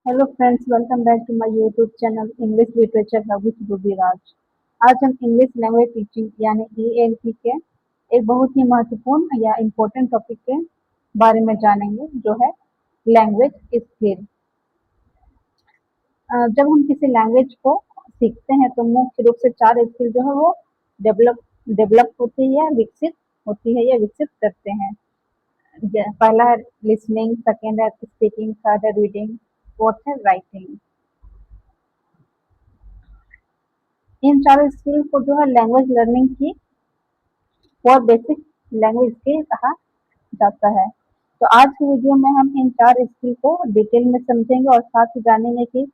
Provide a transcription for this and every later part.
Hello friends, welcome back to my YouTube channel English literature hub with Ruby Raj. आज हम English language teaching यानी ELT के एक बहुत ही महत्वपूर्ण या इम्पोर्टेंट टॉपिक के बारे में जानेंगे, जो है लैंग्वेज स्किल। जब हम किसी लैंग्वेज को सीखते हैं तो मुख्य रूप से चार स्किल जो है वो डेवलप डेवलप होती है, विकसित होती है या विकसित करते हैं। पहला है लिसनिंग, सेकेंड है स्पीकिंग, थर्ड है रीडिंग, फोर्थ है राइटिंग। इन चारों स्किल को जो है लैंग्वेज लर्निंग की फॉर बेसिक लैंग्वेज स्किल कहा जाता है। तो आज की वीडियो में हम इन चार स्किल को डिटेल में समझेंगे और साथ ही जानेंगे कि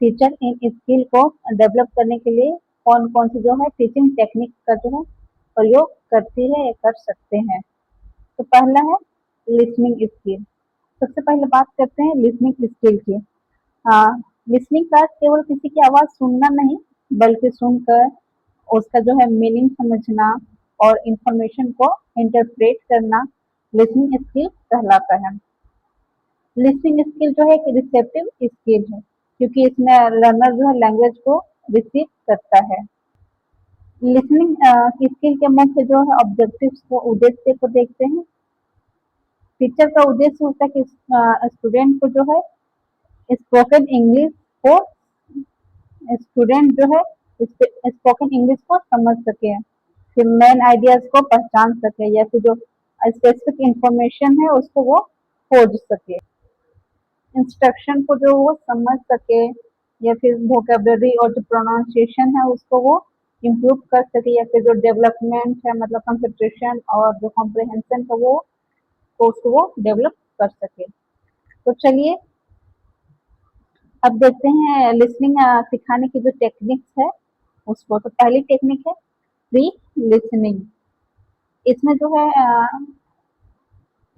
टीचर इन स्किल को डेवलप करने के लिए कौन कौन सी जो है टीचिंग टेक्निक का जो है प्रयोग करती है या कर सकते हैं। तो पहला है लिसनिंग स्किल। सबसे पहले बात करते हैं लिसनिंग स्किल की। हाँ, लिसनिंग का केवल किसी की आवाज सुनना नहीं, बल्कि सुनकर उसका जो है मीनिंग समझना और इंफॉर्मेशन को इंटरप्रेट करना लिसनिंग स्किल कहलाता है। लिसनिंग स्किल जो है एक रिसेप्टिव स्किल है, क्योंकि इसमें लर्नर जो है लैंग्वेज को रिसीव करता है। लिसनिंग स्किल के मुख्य जो है ऑब्जेक्टिव्स को उद्देश्य को देखते हैं। टीचर का उद्देश्य होता है कि स्टूडेंट को जो है स्पोकन इंग्लिश को स्टूडेंट जो है स्पोकन इंग्लिश को समझ सके, कि मेन आइडियाज को पहचान सके या फिर जो स्पेसिफिक इंफॉर्मेशन है उसको वो खोज सके, इंस्ट्रक्शन को जो वो समझ सके, या फिर वोकेबलरी और जो प्रोनाउंसिएशन है उसको वो इम्प्रूव कर सके, या फिर जो डेवलपमेंट है मतलब कंसंट्रेशन और जो कॉम्प्रिहेंशन है वो तो उसको वो डेवलप कर सके। तो चलिए अब देखते हैं लिसनिंग सिखाने की जो टेक्निक्स है उसको। तो पहली टेक्निक है प्री लिसनिंग। इसमें जो है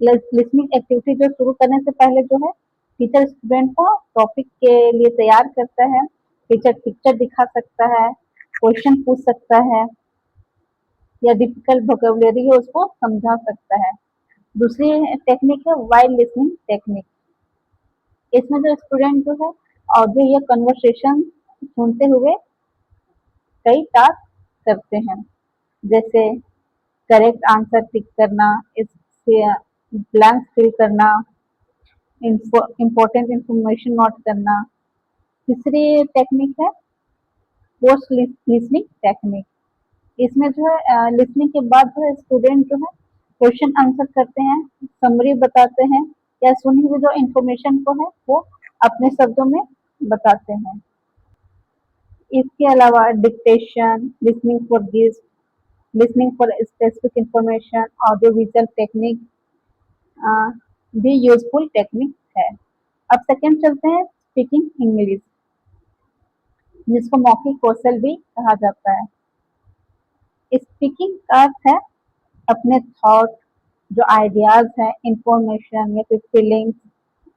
लिसनिंग एक्टिविटी जो शुरू करने से पहले जो है टीचर स्टूडेंट को टॉपिक के लिए तैयार करता है। टीचर पिक्चर दिखा सकता है, क्वेश्चन पूछ सकता है, या डिफिकल्ट वोकेबलरी है उसको समझा सकता है। दूसरी टेक्निक है वाइल्ड लिसनिंग टेक्निक। इसमें जो स्टूडेंट जो है ऑडियो या कन्वर्सेशन सुनते हुए कई टास्क करते हैं, जैसे करेक्ट आंसर टिक करना, इससे ब्लैंक फिल करना, इम्पोर्टेंट इंफॉर्मेशन नोट करना। तीसरी टेक्निक है पोस्ट लिसनिंग टेक्निक। इसमें जो है लिसनिंग के बाद जो है स्टूडेंट जो है क्वेश्चन आंसर करते हैं, समरी बताते हैं, या सुनी हुई जो इंफॉर्मेशन को है वो अपने शब्दों में बताते हैं। इसके अलावा dictation, listening for guest, listening for specific information, audio visual technique भी यूजफुल टेक्निक है। अब सेकंड चलते हैं स्पीकिंग इंग्लिश, जिसको मौखिक कौशल भी कहा जाता है। स्पीकिंग का अर्थ है अपने थॉट, जो आइडियाज है, इंफॉर्मेशन या फिर फीलिंग्स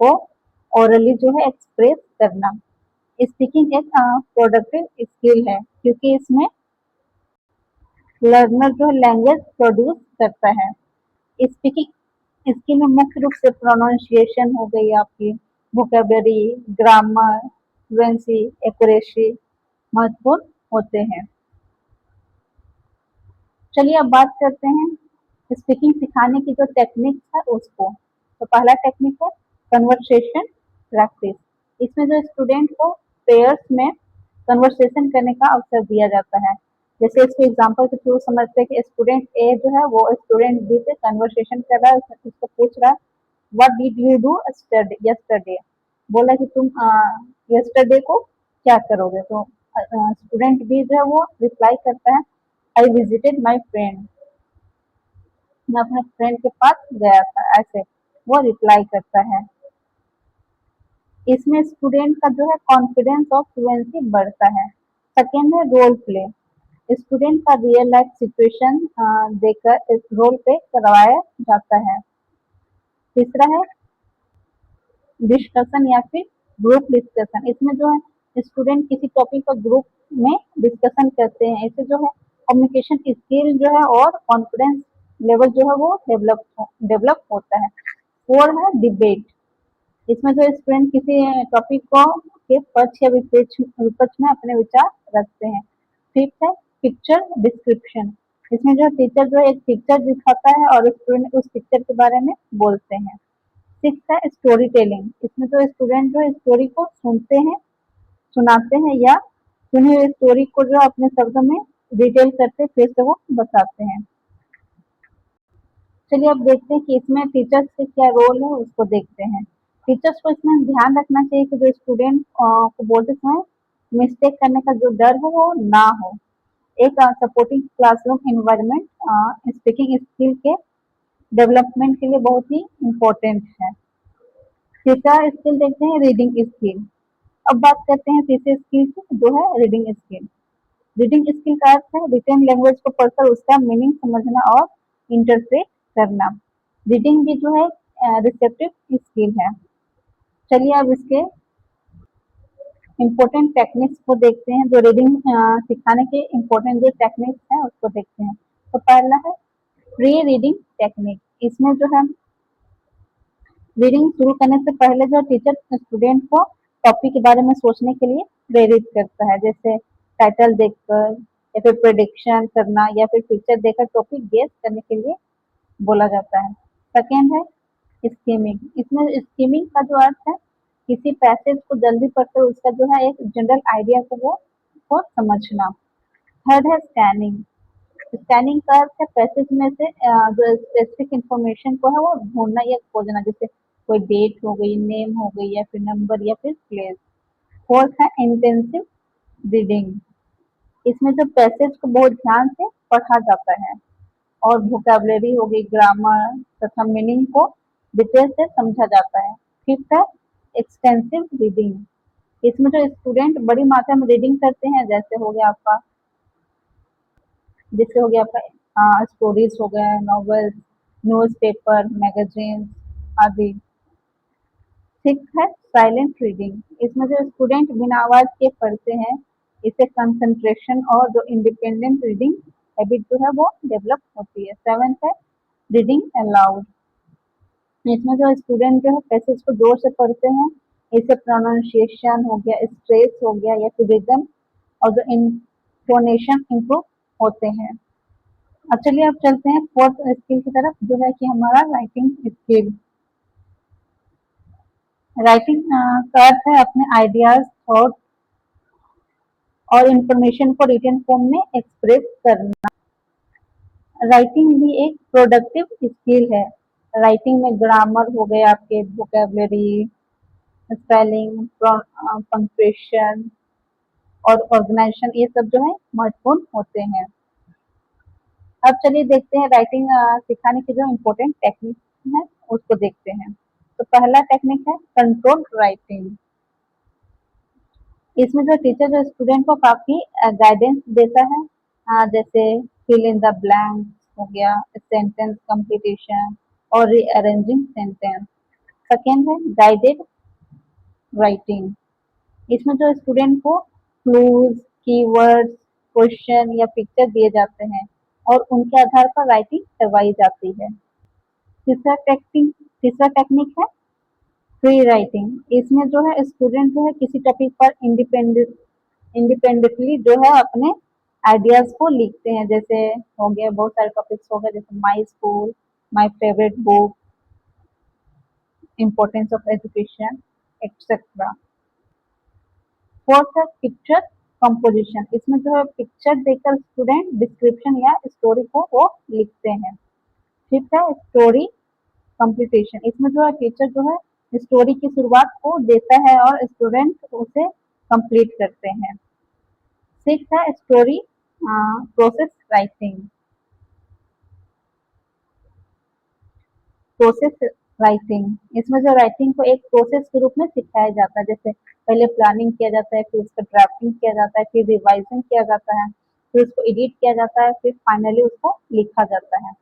को ओरली जो है एक्सप्रेस करना। स्पीकिंग एक प्रोडक्टिव स्किल है, क्योंकि इसमें लर्नर जो है लैंग्वेज प्रोड्यूस करता है। स्पीकिंग स्किल में मुख्य रूप से प्रोनाउंसिएशन हो गई आपकी, वोकेबलरी, ग्रामर, फ्लुएंसी, एक्यूरेसी महत्वपूर्ण होते हैं। चलिए अब बात करते हैं स्पीकिंग सिखाने की जो टेक्निक है उसको। तो पहला टेक्निक है कन्वर्सेशन प्रैक्टिस। इसमें जो स्टूडेंट को पेयर्स में कन्वर्सेशन करने का अवसर दिया जाता है। जैसे इसको एग्जांपल के थ्रू समझते हैं कि स्टूडेंट ए जो है वो स्टूडेंट बी से कन्वर्सेशन कर रहा है, उसको पूछ रहा है what did you do yesterday. बोला कि तुम यस्टरडे को क्या करोगे। तो स्टूडेंट बी जो है वो रिप्लाई करता है आई विजिटेड माई फ्रेंड, मैं अपने फ्रेंड के पास गया था, ऐसे वो रिप्लाई करता है। इसमें स्टूडेंट का जो है कॉन्फिडेंस और फ्लुएंसी बढ़ता है। सेकेंड है रोल प्ले। स्टूडेंट का रियल लाइफ सिचुएशन देकर इस रोल पे करवाया जाता है। तीसरा है डिस्कशन या फिर ग्रुप डिस्कशन। इसमें जो है स्टूडेंट किसी टॉपिक पर ग्रुप में डिस्कशन करते हैं। इससे जो है कम्युनिकेशन स्किल जो है और कॉन्फिडेंस लेवल जो है वो डेवलप होता है। फोर है डिबेट। इसमें जो स्टूडेंट किसी टॉपिक को के पक्ष या विपक्ष में अपने विचार रखते हैं। फिफ्थ है पिक्चर डिस्क्रिप्शन। इसमें जो टीचर जो एक पिक्चर दिखाता है और स्टूडेंट उस पिक्चर के बारे में बोलते हैं। सिक्स है स्टोरी टेलिंग। इसमें जो स्टूडेंट जो स्टोरी को सुनते हैं, सुनाते हैं या सुनी हुई स्टोरी को जो अपने शब्दों में डिटेल करते फिर से वो बताते हैं। चलिए अब देखते हैं कि इसमें टीचर्स का क्या रोल है, उसको देखते हैं। टीचर्स को इसमें ध्यान रखना चाहिए कि जो स्टूडेंट को बोलते समय मिस्टेक करने का जो डर है वो ना हो। एक supporting classroom environment speaking skill के डेवलपमेंट के लिए बहुत ही इम्पोर्टेंट है। तीसरा स्किल देखते हैं रीडिंग स्किल। अब बात करते हैं तीसरे स्किल की जो है रीडिंग स्किल। रीडिंग स्किल का अर्थ है रिटन लैंग्वेज को पढ़कर उसका मीनिंग समझना और इंटरप्रेट करना। रीडिंग भी जो है रिसेप्टिव स्किल है। चलिए अब इसके इम्पोर्टेंट टेक्निक्स को देखते हैं, जो रीडिंग सिखाने के इम्पोर्टेंट जो टेक्निक्स हैं उसको देखते हैं। तो पहला है प्री रीडिंग टेक्निक। इसमें जो है रीडिंग शुरू करने से पहले जो टीचर स्टूडेंट को टॉपिक के बारे में सोचने के लिए प्रेरित करता है, जैसे टाइटल देखकर या फिर प्रेडिक्शन करना या फिर पिक्चर देखकर टॉपिक गेस करने के लिए बोला जाता है। सेकेंड है स्कीमिंग। इसमें स्कीमिंग का जो अर्थ है किसी पैसेज को जल्दी पढ़कर उसका जो है एक जनरल आइडिया को समझना। थर्ड है स्कैनिंग। स्कैनिंग का अर्थ है पैसेज में से जो स्पेसिफिक इंफॉर्मेशन को है वो ढूंढना या खोजना, जैसे कोई डेट हो गई, नेम हो गई या फिर नंबर या फिर प्लेस। फोर्थ है इंटेंसिव रीडिंग। इसमें जो पैसेज को बहुत ध्यान से पढ़ा जाता है और वोकैबुलरी हो गई, ग्रामर तथा मीनिंग को डिटेल से समझा जाता है। फिफ्थ है एक्सटेंसिव रीडिंग। इसमें जो स्टूडेंट बड़ी मात्रा में रीडिंग करते हैं, जैसे हो गया आपका स्टोरीज हो गया, नॉवेल्स, न्यूज़पेपर, मैगजीन आदि। सिक्स है साइलेंट रीडिंग। इसमें जो स्टूडेंट बिना आवाज के पढ़ते हैं, इसे कंसंट्रेशन और जो इंडिपेंडेंट रीडिंग हैबिट जो है वो डेवलप होती है। सेवेंथ है रीडिंग अलाउड। इसमें जो स्टूडेंट जो है पैसेज को जोर से पढ़ते हैं, इसे प्रोनाउंसिएशन हो गया, स्ट्रेस हो गया या फिर रिदम और जो इंटोनेशन इम्प्रूव होते हैं। अब चलिए अब चलते हैं फोर्थ स्किल की तरफ, जो है कि हमारा राइटिंग स्किल। राइटिंग का अर्थ है अपने आइडियाज, थॉट और इंफॉर्मेशन को रिटन फॉर्म में एक्सप्रेस करना। राइटिंग भी एक प्रोडक्टिव स्किल है। राइटिंग में ग्रामर हो गए, आपके वोकेबलरी, स्पेलिंग, पंक्चुएशन और ऑर्गेनाइजेशन, ये सब जो है महत्वपूर्ण होते हैं। अब चलिए देखते हैं राइटिंग सिखाने के जो इम्पोर्टेंट टेक्निक है उसको देखते हैं। तो पहला टेक्निक है कंट्रोल राइटिंग। इसमें जो टीचर जो स्टूडेंट को काफी गाइडेंस देता है, जैसे फिल इन द ब्लैंक हो गया, सेंटेंस कंप्लीटेशन और रीअरेंजिंग सेंटेंस। सेकेंड है गाइडेड राइटिंग। इसमें जो स्टूडेंट को क्लूज, कीवर्ड्स, क्वेश्चन या पिक्चर दिए जाते हैं और उनके आधार पर राइटिंग करवाई जाती है। तीसरा टेक्निक है फ्री राइटिंग। इसमें जो है स्टूडेंट जो है किसी टॉपिक पर इंडिपेंडेंटली जो है अपने आइडियाज को लिखते हैं, जैसे हो गया बहुत सारे टॉपिक्स हो गए, जैसे my school, my favourite book, importance of education etcetera. Fourth है पिक्चर कंपोजिशन। इसमें जो है पिक्चर देखकर स्टूडेंट डिस्क्रिप्शन या स्टोरी को वो लिखते हैं। फिफ्थ है स्टोरी कंप्लीटेशन। इसमें जो है टीचर जो है स्टोरी की शुरुआत को देता है और स्टूडेंट उसे कंप्लीट करते हैं। सिक्स है story process writing. Process writing, इसमें जो राइटिंग को एक प्रोसेस के रूप में सिखाया जाता है, जैसे पहले प्लानिंग किया जाता है, फिर उसका ड्राफ्टिंग किया जाता है, फिर रिवाइजिंग किया जाता है, फिर उसको एडिट किया जाता है, फिर फाइनली उसको लिखा जाता है।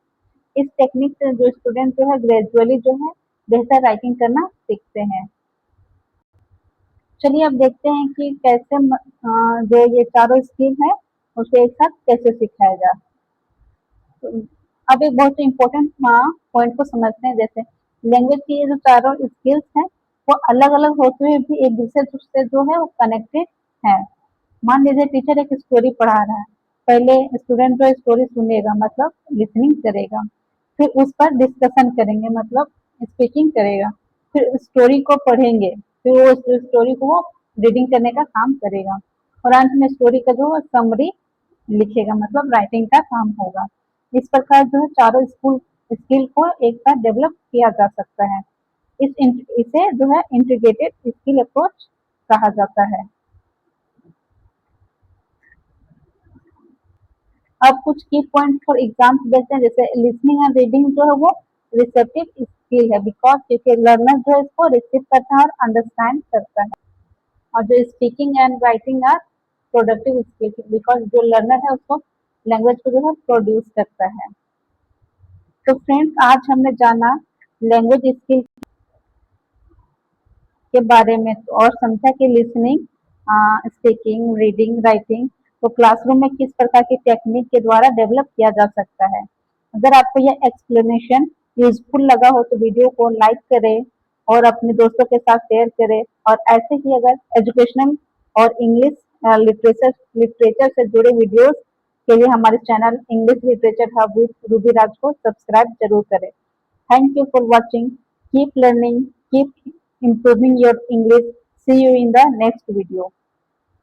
इस टेक्निक से जो स्टूडेंट जो है ग्रेजुअली जो है बेहतर राइटिंग करना सीखते हैं। चलिए अब देखते हैं कि कैसे जो ये चारों स्किल है उसको एक साथ कैसे सिखाया जाए। तो अब एक बहुत इम्पोर्टेंट पॉइंट को समझते हैं, जैसे लैंग्वेज की ये जो चारों स्किल्स हैं वो अलग अलग होते हुए भी एक दूसरे से जो है वो कनेक्टेड है। मान लीजिए टीचर एक स्टोरी पढ़ा रहा है, पहले स्टूडेंट जो स्टोरी सुनेगा मतलब लिसनिंग करेगा, फिर उस पर डिस्कशन करेंगे मतलब स्पीकिंग करेगा, फिर स्टोरी को पढ़ेंगे, फिर वो स्टोरी को वो रीडिंग करने का काम करेगा, और अंत में स्टोरी का जो समरी लिखेगा मतलब राइटिंग का काम होगा। इस प्रकार जो है चारों स्कूल स्किल को एक साथ डेवलप किया जा सकता है। इसे जो है इंटीग्रेटेड स्किल अप्रोच कहा जाता है। अब कुछ की पॉइंट फॉर एग्जाम्पल देखते हैं, जैसे लिसनिंग एंड रीडिंग जो है वो रिसेप्टिव स्किल है, बिकॉज क्योंकि लर्नर जो है इसको रिसीव करता है और अंडरस्टैंड करता है। और जो speaking and writing are productive skill, because जो लर्नर है उसको लैंग्वेज को जो है प्रोड्यूस करता है। तो फ्रेंड्स, आज हमने जाना लैंग्वेज स्किल के बारे में और समझा कि लिसनिंग, स्पीकिंग, रीडिंग, राइटिंग को क्लासरूम में किस प्रकार की टेक्निक के द्वारा डेवलप किया जा सकता है। अगर आपको यह एक्सप्लेनेशन यूजफुल लगा हो तो वीडियो को लाइक करें और अपने दोस्तों के साथ शेयर करें, और ऐसे ही अगर एजुकेशनल और इंग्लिश लिटरेचर लिटरेचर से जुड़े वीडियोस के लिए हमारे channel English literature hub with Ruby Raj को सब्सक्राइब जरूर करें। Thank you for watching. Keep learning, keep improving your English. See you in the next video.